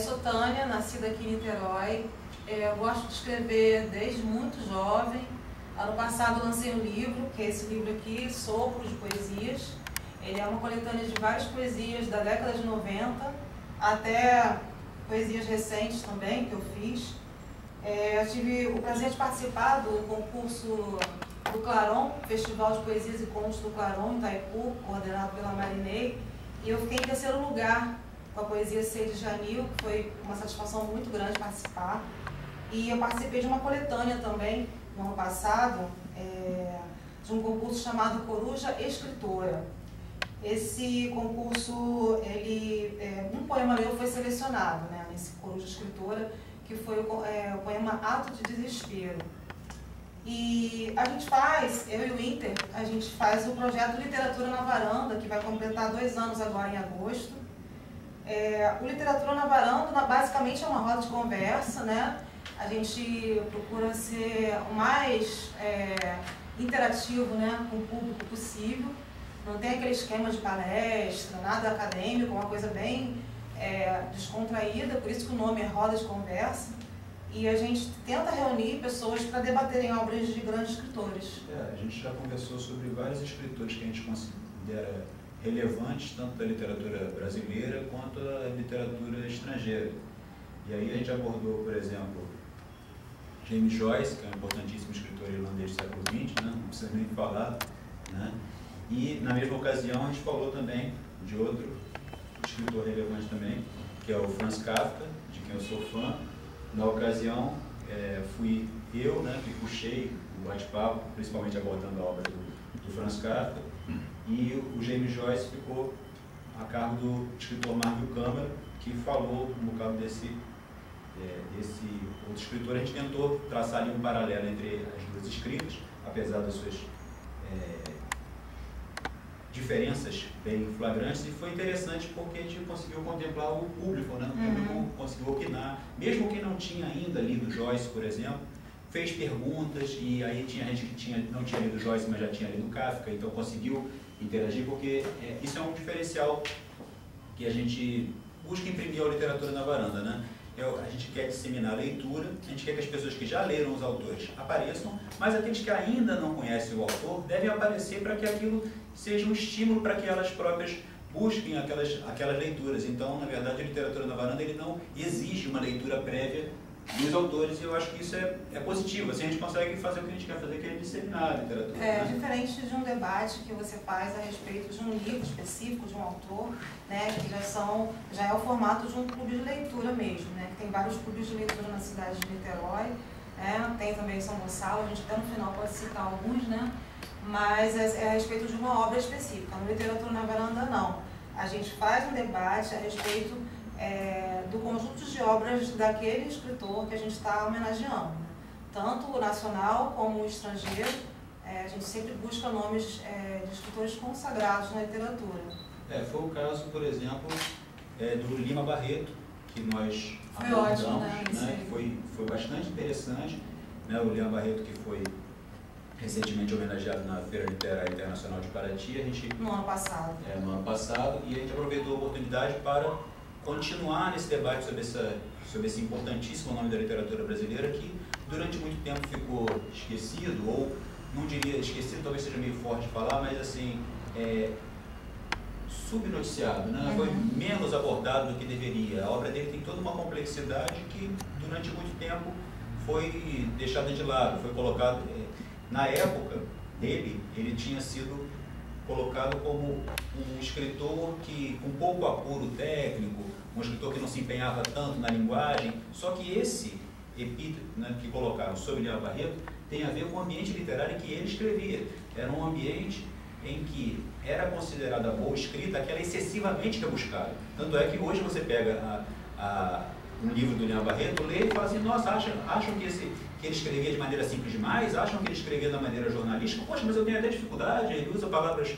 sou Tânia, nascida aqui em Niterói. Eu gosto de escrever desde muito jovem. Ano passado lancei um livro, que é esse livro aqui, Sopros de Poesias. Ele é uma coletânea de várias poesias da década de 90, até poesias recentes também, que eu fiz. Eu tive o prazer de participar do concurso do Claron, Festival de Poesias e Contos do Claron, em Itaipu, coordenado pela Marinei. E eu fiquei em terceiro lugar com a poesia Sede de Janil, que foi uma satisfação muito grande participar. E eu participei de uma coletânea também, no ano passado, de um concurso chamado Coruja Escritora. Esse concurso, um poema meu foi selecionado, né, nesse Coruja Escritora, que foi o poema Ato de Desespero. E a gente eu e o Inter, a gente faz o projeto Literatura na Varanda, que vai completar 2 anos agora em agosto. O Literatura na Varanda, basicamente, é uma roda de conversa, né? A gente procura ser o mais interativo, né, com o público possível. Não tem aquele esquema de palestra, nada acadêmico, uma coisa bem descontraída, por isso que o nome é Roda de Conversa. E a gente tenta reunir pessoas para debaterem obras de grandes escritores. A gente já conversou sobre vários escritores que a gente considera relevantes, tanto da literatura brasileira quanto da literatura estrangeira. E aí a gente abordou, por exemplo, James Joyce, que é um importantíssimo escritor irlandês do século XX, né? Não precisa nem falar, né? E na mesma ocasião a gente falou também de outro escritor relevante também, que é o Franz Kafka, de quem eu sou fã. Na ocasião, fui eu, né, que puxei o bate-papo, principalmente abordando a obra do Franz Kafka, e o James Joyce ficou a cargo do escritor Marvio Câmara, que falou um bocado desse outro escritor. A gente tentou traçar ali um paralelo entre as duas escritas, apesar das suas diferenças bem flagrantes, e foi interessante porque a gente conseguiu contemplar o público, né? O público conseguiu opinar, mesmo quem não tinha ainda lido Joyce, por exemplo, fez perguntas, e aí tinha gente que não tinha lido Joyce, mas já tinha lido Kafka, então conseguiu interagir, porque isso é um diferencial que a gente busca imprimir ao Literatura na Varanda, né? A gente quer disseminar a leitura, a gente quer que as pessoas que já leram os autores apareçam, mas aqueles que ainda não conhecem o autor devem aparecer para que aquilo seja um estímulo para que elas próprias busquem aquelas leituras. Então, na verdade, a Literatura na Varanda ele não exige uma leitura prévia dos autores, e eu acho que isso é positivo. Assim a gente consegue fazer o que a gente quer fazer, que é disseminar a literatura. Diferente de um debate que você faz a respeito de um livro específico, de um autor, né, que já é o formato de um clube de leitura mesmo, né, que tem vários clubes de leitura na cidade de Niterói, tem também em São Gonçalo, a gente até no final pode citar alguns, né, mas é a respeito de uma obra específica. No Literatura na Varanda, não. A gente faz um debate a respeito do conjunto de obras daquele escritor que a gente está homenageando. Tanto o nacional como o estrangeiro, a gente sempre busca nomes de escritores consagrados na literatura. Foi o caso, por exemplo, do Lima Barreto, que nós abordamos, ótimo, né? Foi bastante interessante, né? O Lima Barreto, que foi recentemente homenageado na Feira Literária Internacional de Paraty, no ano passado. No ano passado, e a gente aproveitou a oportunidade para continuar nesse debate sobre esse importantíssimo nome da literatura brasileira, que durante muito tempo ficou esquecido, ou não diria esquecido, talvez seja meio forte falar, mas assim, subnoticiado, né? Foi menos abordado do que deveria. A obra dele tem toda uma complexidade que durante muito tempo foi deixada de lado, foi colocado... Na época dele, ele tinha sido colocado como um escritor que, com pouco apuro técnico, um escritor que não se empenhava tanto na linguagem, só que esse epíteto, né, que colocaram sobre Lima Barreto tem a ver com o ambiente literário em que ele escrevia. Era um ambiente em que era considerada boa escrita aquela excessivamente rebuscada. Tanto é que hoje você pega um livro do Lima Barreto, lê e fala assim, nossa, acham que ele escrevia de maneira simples demais? Acham que ele escrevia da maneira jornalística? Poxa, mas eu tenho até dificuldade, ele usa palavras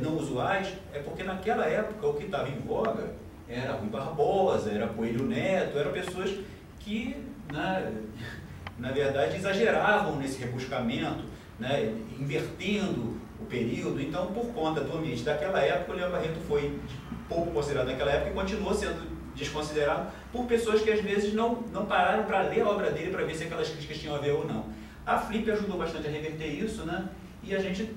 não usuais. É porque naquela época o que estava em voga era Rui Barbosa, era Coelho Neto, eram pessoas que, na verdade, exageravam nesse rebuscamento, né, invertendo o período. Então, por conta do ambiente daquela época, o Lima Barreto foi pouco considerado naquela época e continuou sendo desconsiderado por pessoas que às vezes não pararam para ler a obra dele para ver se aquelas críticas tinham a ver ou não. A Flip ajudou bastante a reverter isso, né? E a gente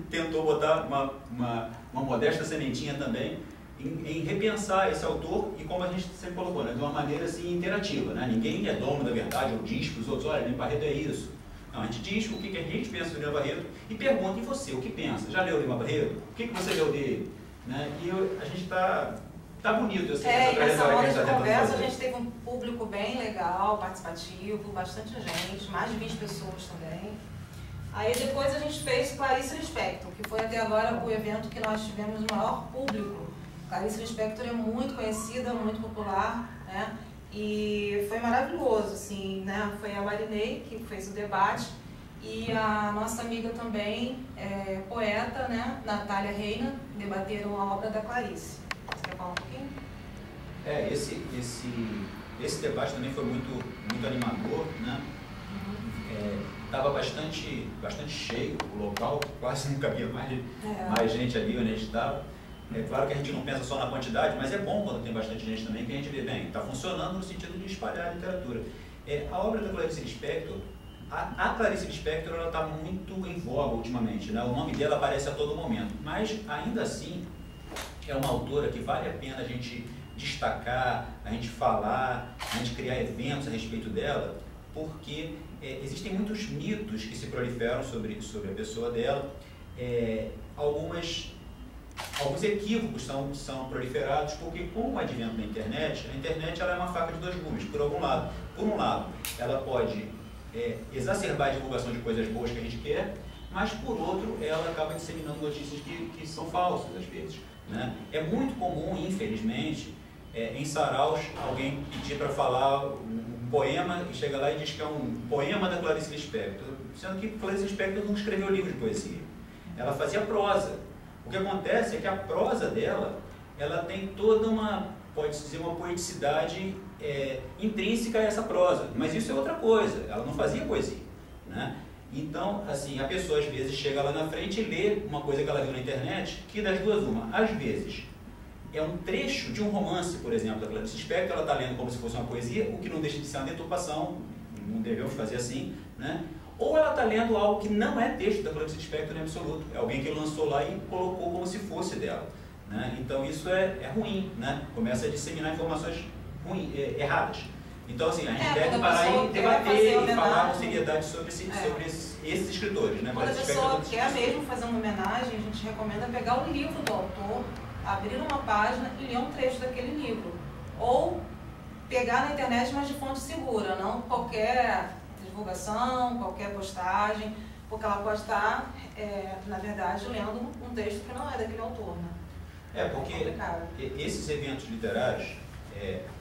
tentou botar uma modesta sementinha também em repensar esse autor e, como a gente sempre colocou, né, de uma maneira assim, interativa. Né? Ninguém é dono da verdade ou diz para os outros, olha, Lima Barreto é isso. Não, a gente diz o que a gente pensa do Lima Barreto e pergunta, e você, o que pensa? Já leu o Lima Barreto? O que você leu dele? Né? E a gente tá bonito assim, essa trajetória que a gente está tentando fazer. A gente teve um público bem legal, participativo, bastante gente, mais de 20 pessoas também. Aí depois a gente fez Clarice Lispector, que foi até agora o evento que nós tivemos o maior público. Clarice Lispector é muito conhecida, muito popular, né? E foi maravilhoso, assim, né? Foi a Marinei que fez o debate e a nossa amiga também, poeta, né? Natália Reina, debateram a obra da Clarice. Você quer falar um pouquinho? Esse debate também foi muito animador, né? Estava bastante cheio o local, quase não cabia mais gente ali onde a gente estava. É claro que a gente não pensa só na quantidade, mas é bom quando tem bastante gente também, que a gente vê, bem, está funcionando no sentido de espalhar a literatura. A obra da Clarice Lispector, a Clarice Lispector, ela está muito em voga ultimamente, né? O nome dela aparece a todo momento, mas ainda assim é uma autora que vale a pena a gente destacar, a gente falar, a gente criar eventos a respeito dela, porque existem muitos mitos que se proliferam sobre a pessoa dela, alguns equívocos são proliferados, porque com o advento da internet, a internet ela é uma faca de dois gumes. Por um lado, ela pode exacerbar a divulgação de coisas boas que a gente quer, mas por outro, ela acaba disseminando notícias que são falsas às vezes. Né? É muito comum, infelizmente, em saraus, alguém pedir para falar um poema e chega lá e diz que é um poema da Clarice Lispector, sendo que Clarice Lispector não escreveu livro de poesia. Ela fazia prosa. O que acontece é que a prosa dela, ela tem toda pode-se dizer, uma poeticidade intrínseca a essa prosa, mas isso é outra coisa, ela não fazia poesia. Né? Então, assim, a pessoa às vezes chega lá na frente e lê uma coisa que ela viu na internet, que das duas uma, às vezes é um trecho de um romance, por exemplo, da Clarice Lispector, ela está lendo como se fosse uma poesia, o que não deixa de ser uma deturpação, não devemos fazer assim, né? Ou ela está lendo algo que não é texto da Clarice Lispector em absoluto, é alguém que lançou lá e colocou como se fosse dela. Né? Então isso é ruim, né? Começa a disseminar informações erradas. Então assim, a gente deve parar e debater e falar com seriedade sobre esses escritores. Né? Quando a pessoa quer mesmo fazer uma homenagem, a gente recomenda pegar o livro do autor, abrir uma página e ler um trecho daquele livro. Ou pegar na internet, mas de fonte segura, não qualquer divulgação, qualquer postagem, porque ela pode estar, na verdade, lendo um texto que não é daquele autor. Né? Porque esses eventos literários,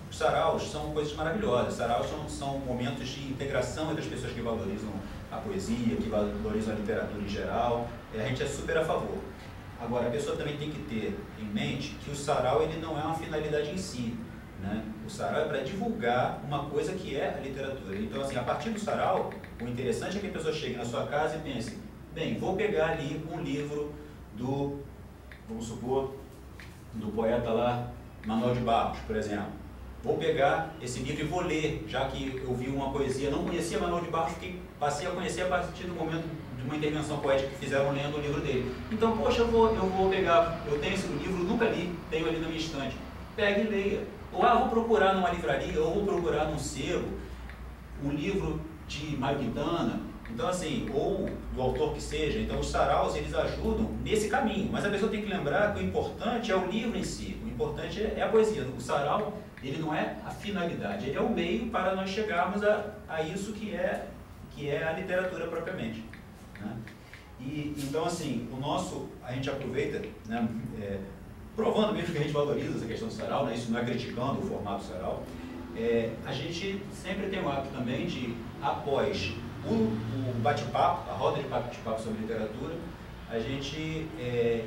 os saraus são coisas maravilhosas. Saraus são momentos de integração entre as pessoas que valorizam a poesia, que valorizam a literatura em geral. A gente é super a favor. Agora, a pessoa também tem que ter em mente que o sarau ele não é uma finalidade em si. Né? O sarau é para divulgar uma coisa que é a literatura. Então, assim, a partir do sarau, o interessante é que a pessoa chegue na sua casa e pense, bem, vou pegar ali um livro vamos supor, do poeta lá, Manuel de Barros, por exemplo. Vou pegar esse livro e vou ler, já que eu vi uma poesia, não conhecia Manuel de Barros, passei a conhecer a partir do momento de uma intervenção poética que fizeram lendo o livro dele. Então, poxa, eu vou pegar, eu tenho esse livro, nunca li, tenho ali na minha estante. Pegue e leia. Ou vou procurar numa livraria, ou vou procurar num sebo, um livro de Mário Quintana, então assim, ou do autor que seja. Então os saraus, eles ajudam nesse caminho, mas a pessoa tem que lembrar que o importante é o livro em si, o importante é a poesia. O sarau, ele não é a finalidade, ele é o meio para nós chegarmos a isso que é a literatura propriamente. Né? E, então assim, a gente aproveita, né, provando mesmo que a gente valoriza essa questão do sarau, né? Isso não é criticando o formato do sarau. A gente sempre tem o hábito também de, após o bate-papo, a roda de bate-papo sobre literatura, a gente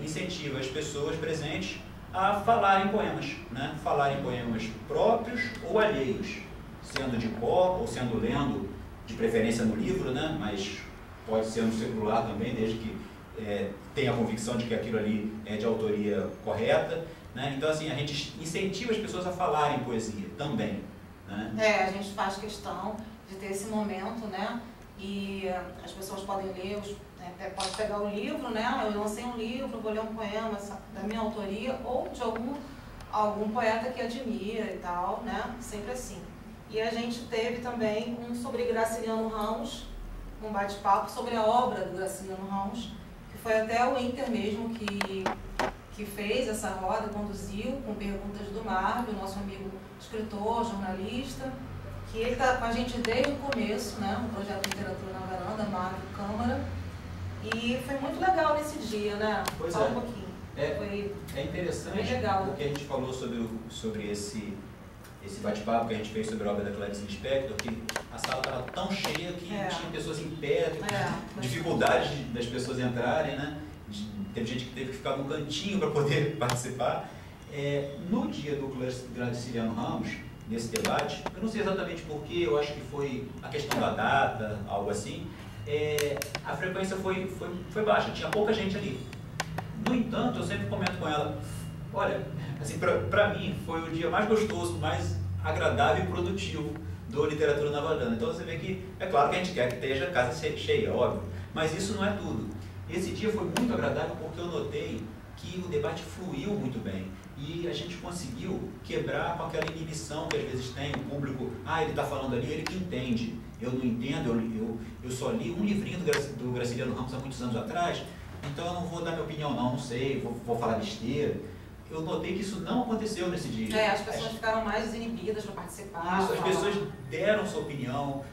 incentiva as pessoas presentes a falarem poemas, né? Falarem poemas próprios ou alheios, sendo de cor ou sendo lendo, de preferência no livro, né? Mas pode ser no celular também, desde que tem a convicção de que aquilo ali é de autoria correta, né? Então, assim, a gente incentiva as pessoas a falarem poesia também, né? A gente faz questão de ter esse momento, né? E as pessoas podem ler, pode pegar o livro, né? Eu lancei um livro, vou ler um poema da minha autoria ou de algum poeta que admira e tal, né? Sempre assim. E a gente teve também um sobre Graciliano Ramos, um bate-papo sobre a obra do Graciliano Ramos, que foi até o Inter mesmo que fez essa roda, conduziu com perguntas do Marvel, nosso amigo escritor, jornalista, que ele está com a gente desde o começo, né, no projeto Literatura na Varanda, Marvel Câmara, e foi muito legal nesse dia, né? Pois Fala um pouquinho. É interessante o que a gente falou sobre esse bate-papo que a gente fez sobre a obra da Clarice Lispector, que a sala estava tão cheia que tinha pessoas em pé, dificuldade das pessoas entrarem, né? Teve gente que teve que ficar num cantinho para poder participar. No dia do Graciliano Ramos, nesse debate, eu não sei exatamente porquê, eu acho que foi a questão da data, algo assim, a frequência foi baixa, tinha pouca gente ali. No entanto, eu sempre comento com ela, olha, assim, para mim foi o dia mais gostoso, mais agradável e produtivo do Literatura na Varanda. Então você vê que, é claro que a gente quer que esteja a casa cheia, óbvio, mas isso não é tudo. Esse dia foi muito agradável porque eu notei que o debate fluiu muito bem e a gente conseguiu quebrar com aquela inibição que às vezes tem o público, ele está falando ali, ele que entende, eu não entendo, eu só li um livrinho do Graciliano Ramos há muitos anos atrás, então eu não vou dar minha opinião não sei, vou falar besteira. Eu notei que isso não aconteceu nesse dia. As pessoas ficaram mais desinibidas para participar. Isso, as pessoas deram sua opinião.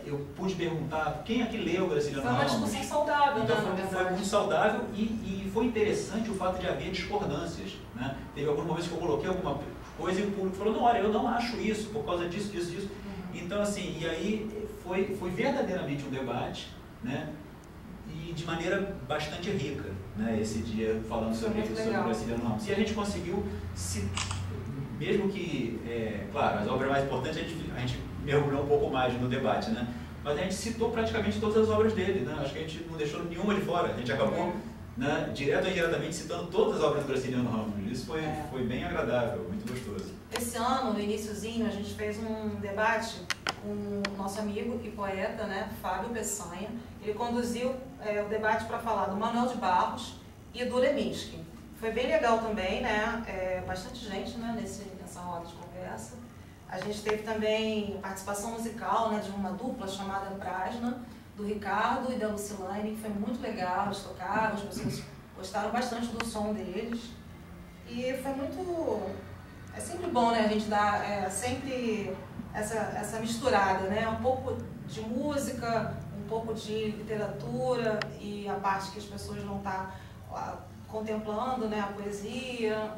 Eu pude perguntar quem é que leu o Graciliano Ramos. Foi uma discussão saudável, então, foi muito saudável e foi interessante o fato de haver discordâncias, né? Teve alguns momentos que eu coloquei alguma coisa e o público falou, não, olha, eu não acho isso, por causa disso, disso, disso. Então, assim, e aí foi verdadeiramente um debate, né? E de maneira bastante rica, né? Esse dia falando sobre o Graciliano Ramos. E a gente conseguiu, mesmo que, claro, as obras mais importantes a gente mergulhou um pouco mais no debate, né? Mas a gente citou praticamente todas as obras dele, né? Acho que a gente não deixou nenhuma de fora. A gente acabou, né, direto ou indiretamente, citando todas as obras do Graciliano Ramos. Isso foi bem agradável, muito gostoso. Esse ano, no iniciozinho, a gente fez um debate com o nosso amigo e poeta, né, Fábio Peçanha. Ele conduziu o debate para falar do Manuel de Barros e do Leminski. Foi bem legal também, né? Bastante gente, né, nessa roda de conversa. A gente teve também participação musical, né, de uma dupla chamada Prasna, do Ricardo e da Lucilane, que foi muito legal, eles tocaram, as pessoas gostaram bastante do som deles. E foi muito... É sempre bom, né, a gente dar sempre essa misturada, né? Um pouco de música, um pouco de literatura e a parte que as pessoas vão estar contemplando, né, a poesia,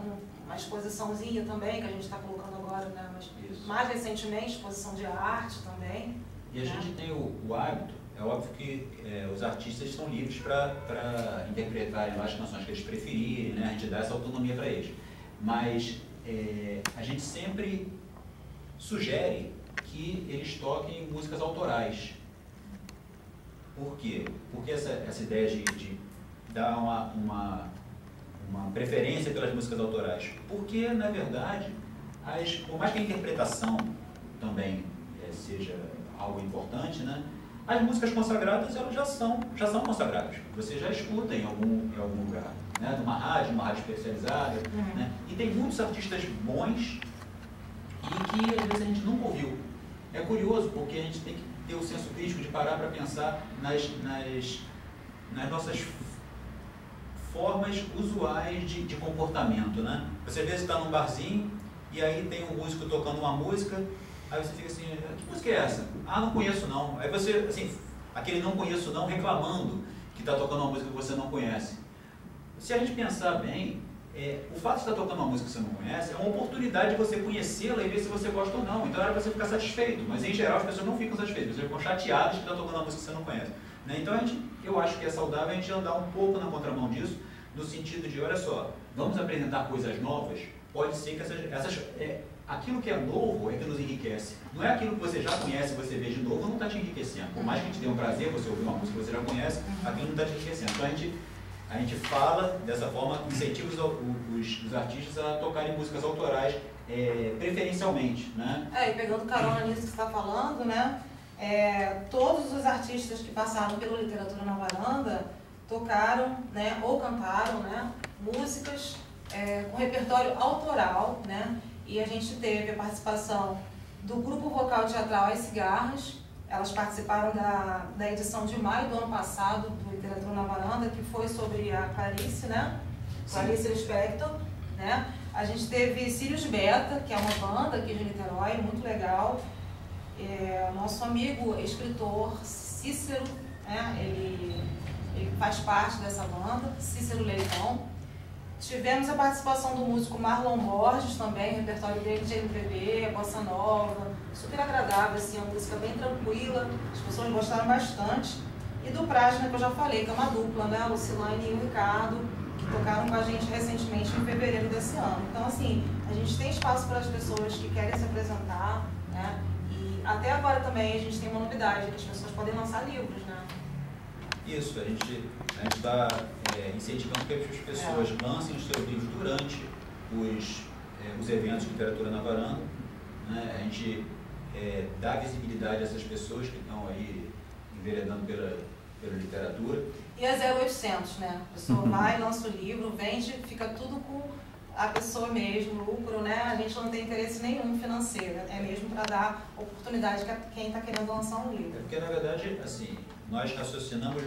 uma exposiçãozinha também, que a gente está colocando agora, né, mas mais recentemente, exposição de arte também. E a gente tem o hábito, é óbvio que os artistas são livres para interpretarem as canções que eles preferirem, né, a gente dá essa autonomia para eles. Mas a gente sempre sugere que eles toquem músicas autorais. Por quê? Porque essa ideia de dar uma preferência pelas músicas autorais. Porque, na verdade, por mais que a interpretação também seja algo importante, né, as músicas consagradas elas já são consagradas. Você já escuta em algum lugar, né, numa rádio especializada. Né, e tem muitos artistas bons e que às vezes a gente nunca ouviu. É curioso, porque a gente tem que ter o senso crítico de parar para pensar nas nossas formas usuais de comportamento, né? Você às vezes está num barzinho e aí tem um músico tocando uma música, aí você fica assim, que música é essa? Não conheço não. Aí você, assim, aquele não conheço não, reclamando que está tocando uma música que você não conhece. Se a gente pensar bem, o fato de estar tocando uma música que você não conhece é uma oportunidade de você conhecê-la e ver se você gosta ou não. Então era para você ficar satisfeito, mas em geral as pessoas não ficam satisfeitas, as pessoas ficam chateadas de estar tocando uma música que você não conhece. Né? Então eu acho que é saudável a gente andar um pouco na contramão disso, no sentido de, olha só, vamos apresentar coisas novas, pode ser que aquilo que é novo é que nos enriquece. Não é aquilo que você já conhece, você vê de novo, não está te enriquecendo. Por mais que te dê um prazer, você ouvir uma música que você já conhece, aquilo não está te enriquecendo. Então a gente fala dessa forma, incentiva os artistas a tocarem músicas autorais, preferencialmente, né? E pegando carona nisso que você está falando, né? Todos os artistas que passaram pela Literatura na Varanda tocaram, né, ou cantaram, né, músicas com repertório autoral, né? E a gente teve a participação do grupo vocal teatral As Cigarras. Elas participaram da edição de maio do ano passado do Literatura na Varanda, que foi sobre a Clarice, né? Clarice Lispector, né? A gente teve Sirius Beta, que é uma banda aqui de Niterói, muito legal. Nosso amigo escritor Cícero, né? Ele faz parte dessa banda, Cícero Leitão. Tivemos a participação do músico Marlon Borges também, o repertório dele de MPB, bossa nova, super agradável, assim, uma música bem tranquila, as pessoas gostaram bastante. E do Prajna, que eu já falei, que é uma dupla, né, a Lucilane e o Ricardo, que tocaram com a gente recentemente em fevereiro desse ano. Então, assim, a gente tem espaço para as pessoas que querem se apresentar, né, e até agora também a gente tem uma novidade, que as pessoas podem lançar livros, né. Isso, a gente está incentivando que as pessoas lancem os seus livros durante os eventos de Literatura na Varanda, né? A gente dá visibilidade a essas pessoas que estão aí enveredando pela literatura. E é 0800, né? A pessoa vai, lança o livro, vende, fica tudo com a pessoa mesmo, lucro, né? A gente não tem interesse nenhum financeiro, é mesmo para dar oportunidade a quem está querendo lançar um livro. Porque, na verdade, assim, nós raciocinamos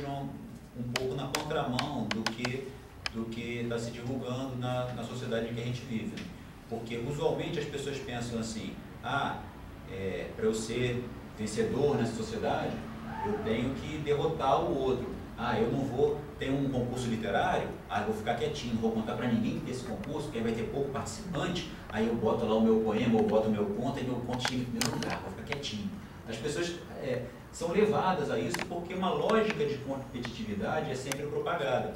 um pouco na contramão do que está se divulgando na sociedade em que a gente vive. Porque, usualmente, as pessoas pensam assim, para eu ser vencedor nessa sociedade, eu tenho que derrotar o outro. Eu não vou ter um concurso literário, eu vou ficar quietinho, não vou contar para ninguém que tem esse concurso, porque aí vai ter pouco participante, aí eu boto lá o meu poema, eu boto o meu conto, e meu conto chega em primeiro lugar, vou ficar quietinho. As pessoas são levadas a isso porque uma lógica de competitividade é sempre propagada.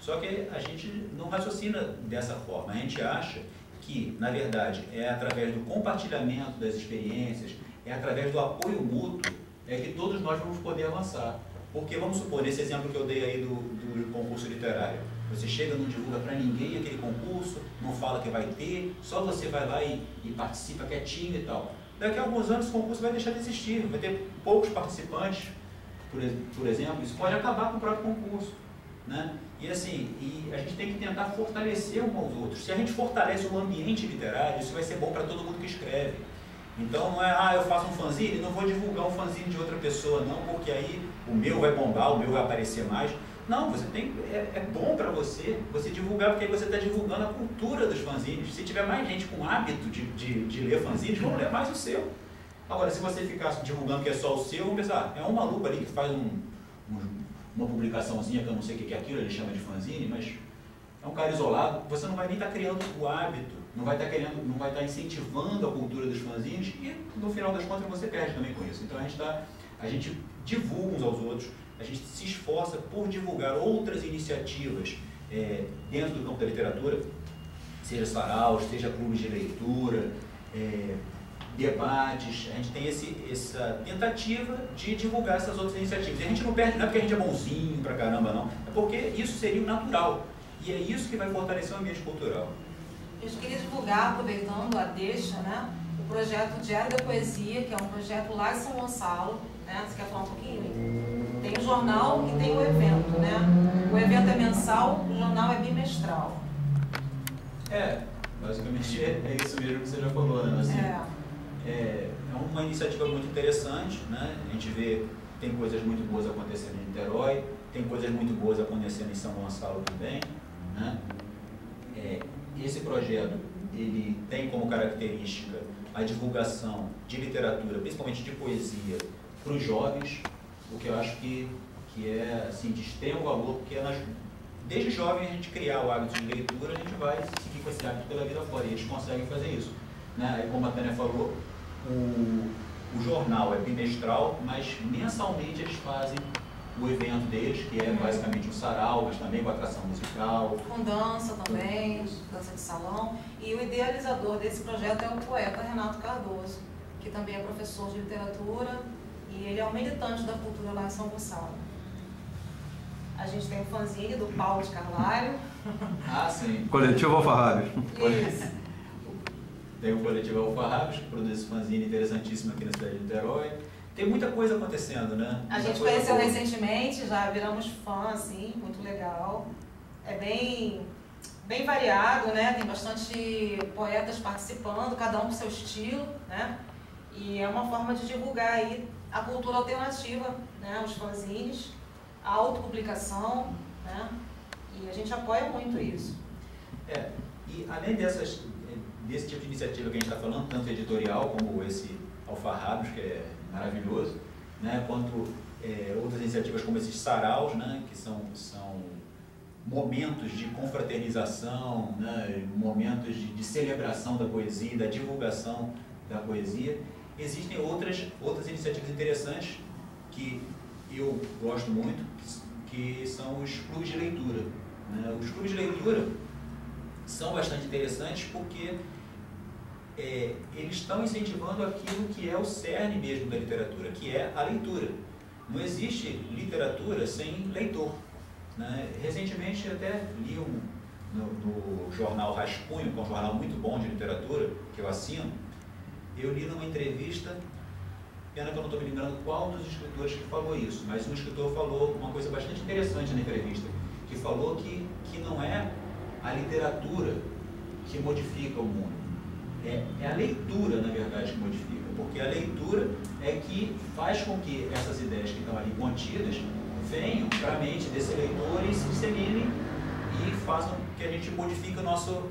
Só que a gente não raciocina dessa forma, a gente acha que, na verdade, é através do compartilhamento das experiências, é através do apoio mútuo, que todos nós vamos poder avançar. Porque, vamos supor, nesse exemplo que eu dei aí do concurso literário, você chega, não divulga para ninguém aquele concurso, não fala que vai ter, só você vai lá e participa quietinho e tal. Daqui a alguns anos esse concurso vai deixar de existir, vai ter poucos participantes, por exemplo, isso pode acabar com o próprio concurso, né? E assim, a gente tem que tentar fortalecer uns aos outros. Se a gente fortalece o ambiente literário, isso vai ser bom para todo mundo que escreve. Então não é, eu faço um fanzine, não vou divulgar um fanzine de outra pessoa, não, porque aí o meu vai bombar, o meu vai aparecer mais. Não, você tem, é bom para você divulgar, porque aí você está divulgando a cultura dos fanzines. Se tiver mais gente com hábito de ler fanzines, vão ler mais o seu. Agora, se você ficar divulgando que é só o seu, vão pensar, é um maluco ali que faz uma publicaçãozinha que eu não sei o que é aquilo, ele chama de fanzine, mas é um cara isolado, você não vai nem estar criando o hábito, não vai estar incentivando a cultura dos fanzines e, no final das contas, você perde também com isso. Então, a gente divulga uns aos outros, a gente se esforça por divulgar outras iniciativas dentro do campo da literatura, seja saraus, seja clubes de leitura, debates. A gente tem essa tentativa de divulgar essas outras iniciativas. E a gente não perde, não é porque a gente é bonzinho pra caramba, não. É porque isso seria o natural. E é isso que vai fortalecer o ambiente cultural. Eu queria divulgar, aproveitando a deixa, né, o projeto Diário da Poesia, que é um projeto lá em São Gonçalo, né? Você quer falar um pouquinho? Tem o jornal e tem o evento, né? O evento é mensal, o jornal é bimestral. Basicamente é isso mesmo que você já falou, né? Assim, é uma iniciativa muito interessante, né? A gente vê, tem coisas muito boas acontecendo em Niterói, tem coisas muito boas acontecendo em São Gonçalo também, né? Esse projeto, ele tem como característica a divulgação de literatura, principalmente de poesia, para os jovens, o que eu acho que é assim, de extremo valor, porque desde jovem a gente criar o hábito de leitura, a gente vai seguir com esse hábito pela vida fora, e eles conseguem fazer isso, né? Aí, como a Tânia falou, o jornal é bimestral, mas mensalmente eles fazem o evento deles, que é basicamente um sarau, mas também com atração musical. Com dança também, dança de salão. E o idealizador desse projeto é o poeta Renato Cardoso, que também é professor de literatura e ele é um militante da cultura lá em São Gonçalo. A gente tem o fanzine do Paulo de Carvalho. Ah, sim. Coletivo Alfarrábios. Isso. Tem o Coletivo Alfarrábios, que produz esse fanzine interessantíssimo aqui na cidade de Niterói. Tem muita coisa acontecendo, né? A gente conheceu recentemente, já viramos fã, assim, muito legal. É bem variado, né? Tem bastante poetas participando, cada um com seu estilo, né? E é uma forma de divulgar aí a cultura alternativa, né? Os fanzines, a autopublicação, né? E a gente apoia muito isso. E além desse tipo de iniciativa que a gente está falando, tanto editorial como esse Alfarrábios, que é maravilhoso, né? Quanto outras iniciativas como esses saraus, né? Que são momentos de confraternização, né? Momentos de celebração da poesia, da divulgação da poesia. Existem outras iniciativas interessantes que eu gosto muito, que são os clubes de leitura, né? Os clubes de leitura são bastante interessantes porque eles estão incentivando aquilo que é o cerne mesmo da literatura, que é a leitura. Não existe literatura sem leitor, né? Recentemente eu até li no jornal Rascunho, que é um jornal muito bom de literatura, que eu assino. Eu li numa entrevista, pena que eu não estou me lembrando qual dos escritores que falou isso, mas um escritor falou uma coisa bastante interessante na entrevista, que falou que não é a literatura que modifica o mundo. É a leitura, na verdade, que modifica, porque a leitura é que faz com que essas ideias que estão ali contidas venham para a mente desse leitor e se disseminem e façam que a gente modifique o nosso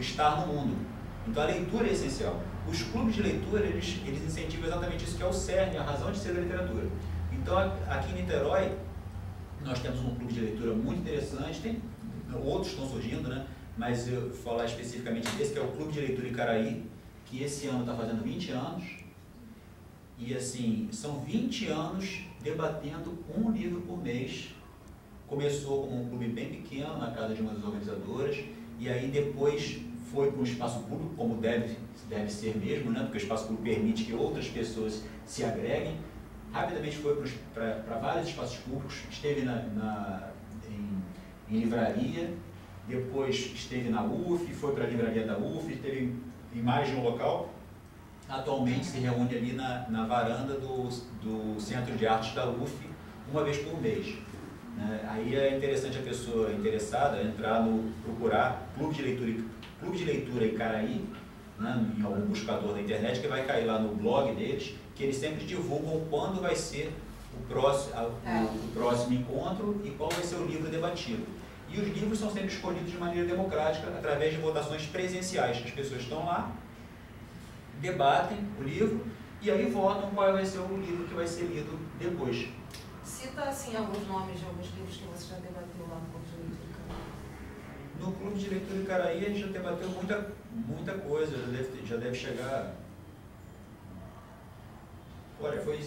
estar no mundo. Então a leitura é essencial. Os clubes de leitura, eles incentivam exatamente isso, que é o cerne, a razão de ser da literatura. Então aqui em Niterói, nós temos um clube de leitura muito interessante, outros estão surgindo, né? Mas eu vou falar especificamente desse, que é o Clube de Leitura Icaraí, que esse ano está fazendo 20 anos. E assim, são 20 anos debatendo um livro por mês. Começou como um clube bem pequeno, na casa de uma das organizadoras, e aí depois foi para um espaço público, como deve ser mesmo, né? Porque o espaço público permite que outras pessoas se agreguem. Rapidamente foi para vários espaços públicos, esteve em livraria, depois esteve na UF, foi para a livraria da UF, esteve em mais de um local. Atualmente se reúne ali na varanda do Centro de Artes da UF, uma vez por mês. Aí é interessante a pessoa interessada procurar Clube de Leitura Icaraí, né, em algum buscador da internet, que vai cair lá no blog deles, que eles sempre divulgam quando vai ser o próximo encontro e qual vai ser o livro debatido. E os livros são sempre escolhidos de maneira democrática, através de votações presenciais. As pessoas estão lá, debatem o livro e aí votam qual vai ser o livro que vai ser lido depois. Cita, assim, alguns nomes de alguns livros que você já debateu lá no Clube de Leitura Icaraí. No Clube de Leitura Icaraí a gente já debateu muita coisa, já deve chegar... Olha, foi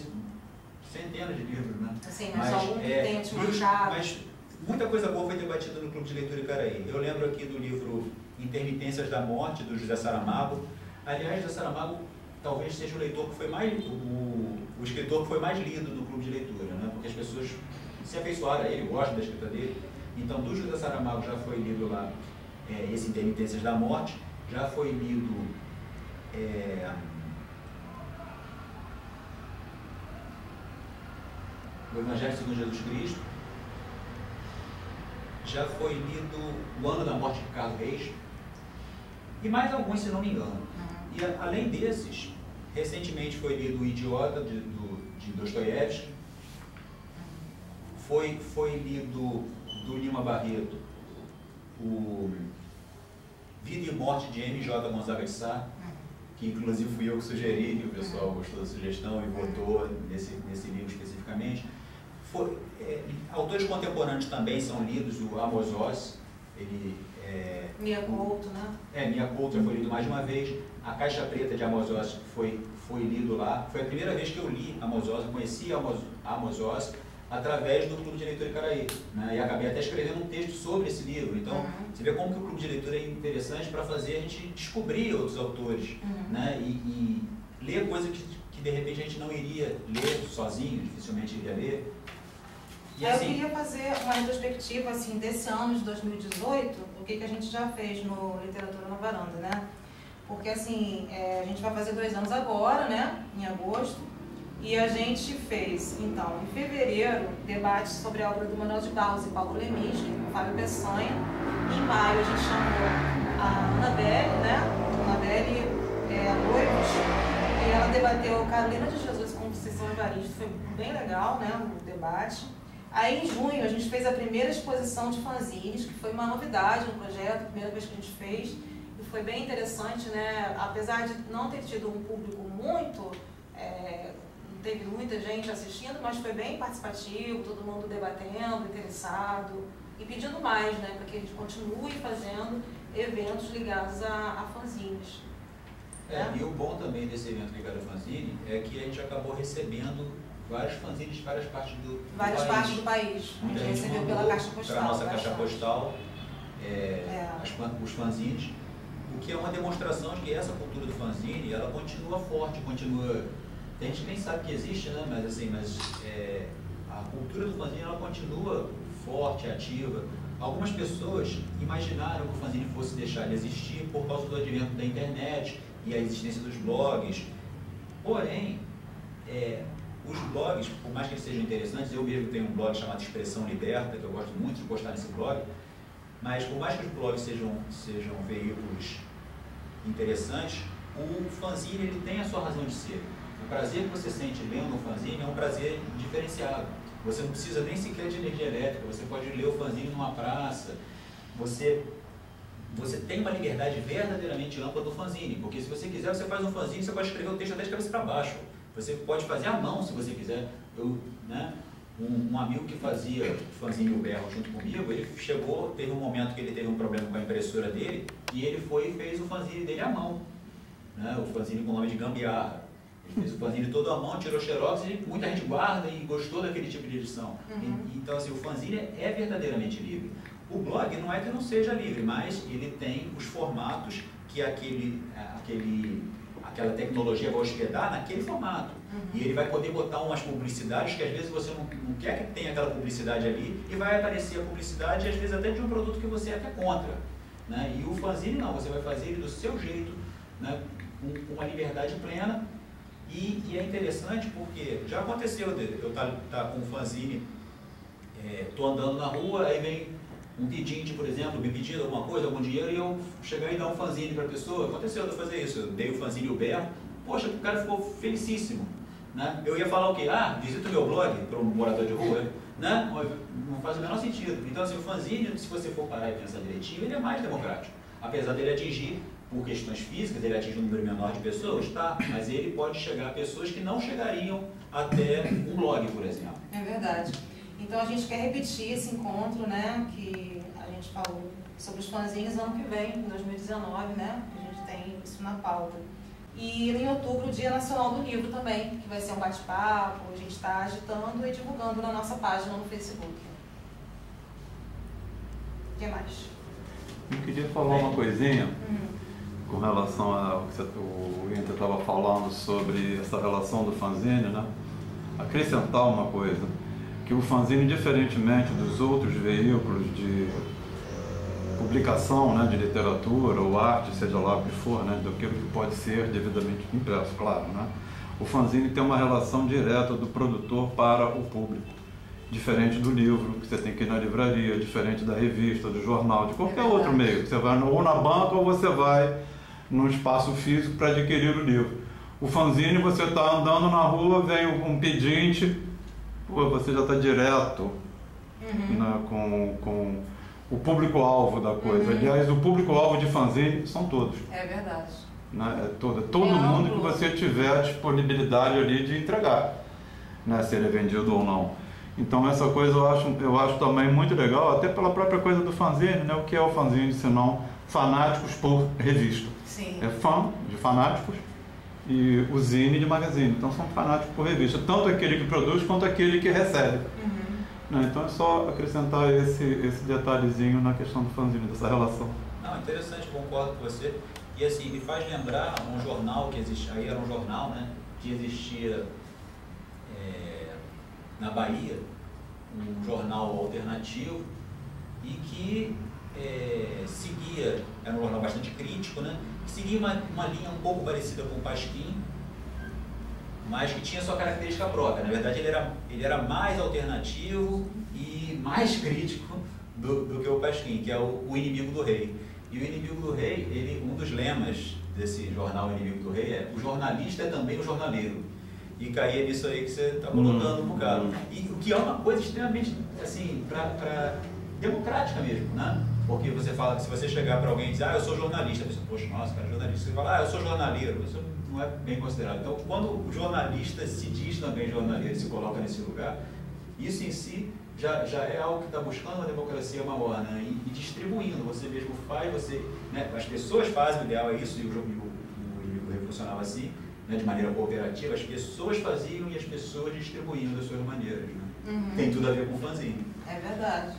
centenas de livros, né? Assim, mas algum que tenha te marcado. Mas muita coisa boa foi debatida no Clube de Leitura Icaraí. Eu lembro aqui do livro Intermitências da Morte, do José Saramago. Aliás, José Saramago talvez seja o escritor que foi mais lido no Clube de Leitura, né? Porque as pessoas se afeiçoaram a ele, gostam da escrita dele. Então, do José Saramago já foi lido lá esse Intermitências da Morte, já foi lido o Evangelho segundo Jesus Cristo, já foi lido O Ano da Morte de Carlos Reis, e mais alguns, se não me engano. E além desses, recentemente foi lido O Idiota, de Dostoiévski, foi lido do Lima Barreto o Vida e Morte de M.J. Gonzaga de Sá, que inclusive fui eu que sugeri, e o pessoal gostou da sugestão e votou nesse livro especificamente. Autores contemporâneos também são lidos, o Amos Oz, Mia Couto, né? Mia Couto já foi lido mais de uma vez. A Caixa Preta de Amos Oz foi lido lá. Foi a primeira vez que eu li Amos Oz, eu conheci Amos Oz através do Clube de Leitura Icaraí, né? E acabei até escrevendo um texto sobre esse livro. Então, você vê como que o Clube de Leitura é interessante para fazer a gente descobrir outros autores, né? E ler coisas que de repente a gente não iria ler sozinho, dificilmente iria ler. E eu queria fazer uma retrospectiva assim, desse ano de 2018, o que a gente já fez no Literatura na Varanda, né? Porque assim, a gente vai fazer 2 anos agora, né? Em agosto. E a gente fez, então, em fevereiro, debates sobre a obra do Manuel de Barros e Paulo Leminski, com Fábio Peçanha. Em maio a gente chamou a Anabelle, né? Anabelle Noivos, e ela debateu Carolina de Jesus com Conceição Evaristo, foi bem legal, né? O debate. Aí em junho a gente fez a primeira exposição de fanzines, que foi uma novidade no projeto, a primeira vez que a gente fez, e foi bem interessante, né? Apesar de não ter tido um público muito, não teve muita gente assistindo, mas foi bem participativo, todo mundo debatendo, interessado e pedindo mais, né? Para que a gente continue fazendo eventos ligados a fanzines. E o bom também desse evento ligado a fanzine é que a gente acabou recebendo vários fanzines de várias partes do país. A gente recebeu pela caixa postal. Para a nossa caixa postal, os fanzines, o que é uma demonstração de que essa cultura do fanzine, ela continua forte, continua... A gente nem sabe que existe, né? Mas a cultura do fanzine, ela continua forte, ativa. Algumas pessoas imaginaram que o fanzine fosse deixar de existir por causa do advento da internet e a existência dos blogs. Porém, os blogs, por mais que eles sejam interessantes, eu mesmo tenho um blog chamado Expressão Liberta, que eu gosto muito de postar nesse blog, mas por mais que os blogs sejam veículos interessantes, o fanzine ele tem a sua razão de ser. O prazer que você sente lendo um fanzine é um prazer diferenciado. Você não precisa nem sequer de energia elétrica, você pode ler o fanzine numa praça, você tem uma liberdade verdadeiramente ampla do fanzine, porque se você quiser, você faz um fanzine, você pode escrever o texto até de cabeça para baixo. Você pode fazer à mão, se você quiser. Um amigo que fazia fanzine o Berro junto comigo, ele teve um momento que ele teve um problema com a impressora dele, e ele foi e fez o fanzine dele à mão. Né? O fanzine com o nome de Gambiarra. Ele fez o fanzine todo à mão, tirou xerox e muita gente guarda e gostou daquele tipo de edição. Então, assim, o fanzine é verdadeiramente livre. O blog não é que não seja livre, mas ele tem os formatos que aquela tecnologia vai hospedar naquele formato. E ele vai poder botar umas publicidades que às vezes você não quer que tenha aquela publicidade ali, e vai aparecer a publicidade, às vezes até de um produto que você é até contra. Né? E o fanzine não, você vai fazer ele do seu jeito, né? com uma liberdade plena. E é interessante porque já aconteceu eu estar com um fanzine, estou andando na rua, aí vem um pedinte, por exemplo, me pedindo alguma coisa, algum dinheiro, e eu chegar e dar um fanzine para a pessoa. Aconteceu de eu fazer isso, eu dei o fanzine Uber, poxa, o cara ficou felicíssimo. Né? Eu ia falar o quê? Visita o meu blog para um morador de rua? Né? Não faz o menor sentido. Então, assim, o fanzine, se você for parar e pensar direitinho, ele é mais democrático. Apesar dele atingir, por questões físicas, ele atinge um número menor de pessoas, tá? Mas ele pode chegar a pessoas que não chegariam até um blog, por exemplo. É verdade. Então a gente quer repetir esse encontro, né, que a gente falou sobre os fanzines ano que vem, em 2019, né? A gente tem isso na pauta. E em outubro, o Dia Nacional do Livro também, que vai ser um bate-papo, a gente está agitando e divulgando na nossa página no Facebook. O que mais? Eu queria falar uma coisinha com relação ao que o Inter estava falando sobre essa relação do fanzine, né? Acrescentar uma coisa, que o fanzine, diferentemente dos outros veículos de publicação, né, de literatura ou arte, seja lá o que for, né, do que pode ser devidamente impresso, claro, né? O fanzine tem uma relação direta do produtor para o público, diferente do livro, que você tem que ir na livraria, diferente da revista, do jornal, de qualquer outro meio. Você vai ou na banca ou você vai num espaço físico para adquirir o livro. O fanzine, você está andando na rua, vem um pedinte, você já está direto né, com o público-alvo da coisa. Aliás, o público-alvo de fanzine são todos. É verdade. Né? Todo mundo que você tiver disponibilidade ali de entregar, né, se ele é vendido ou não. Então essa coisa eu acho também muito legal, até pela própria coisa do fanzine, né? O que é o fanzine, senão fanáticos por revista. Sim. É fã de fanáticos e o zine de magazine. Então são fanáticos por revista, tanto aquele que produz quanto aquele que recebe. Não, então é só acrescentar esse detalhezinho na questão do fanzine, dessa relação. Não, interessante, concordo com você. E assim, me faz lembrar um jornal que existia, aí era um jornal, né, que existia na Bahia, um jornal alternativo, e que seguia, era um jornal bastante crítico, né, que seguia uma linha um pouco parecida com o Pasquim, mas que tinha sua característica própria. Na verdade, ele era mais alternativo e mais crítico do que o Pasquim, que é o Inimigo do Rei. E o Inimigo do Rei, um dos lemas desse jornal Inimigo do Rei é: o jornalista é também o jornaleiro. E caía nisso aí que você está colocando um bocado. E o que é uma coisa extremamente, assim, democrática mesmo, né? Porque você fala que se você chegar para alguém e dizer, eu sou jornalista, a pessoa, poxa, nossa, cara, jornalista. Você fala, eu sou jornaleiro. Isso não é bem considerado. Então, quando o jornalista se diz também jornaleiro, se coloca nesse lugar, isso em si já é algo que está buscando uma democracia maior, né? E distribuindo. Você mesmo faz, né? As pessoas fazem, o ideal é isso, e o Inimigo funcionava assim, né? De maneira cooperativa, as pessoas faziam e as pessoas distribuindo das suas maneiras, né? Tem tudo a ver com o fanzine. É verdade.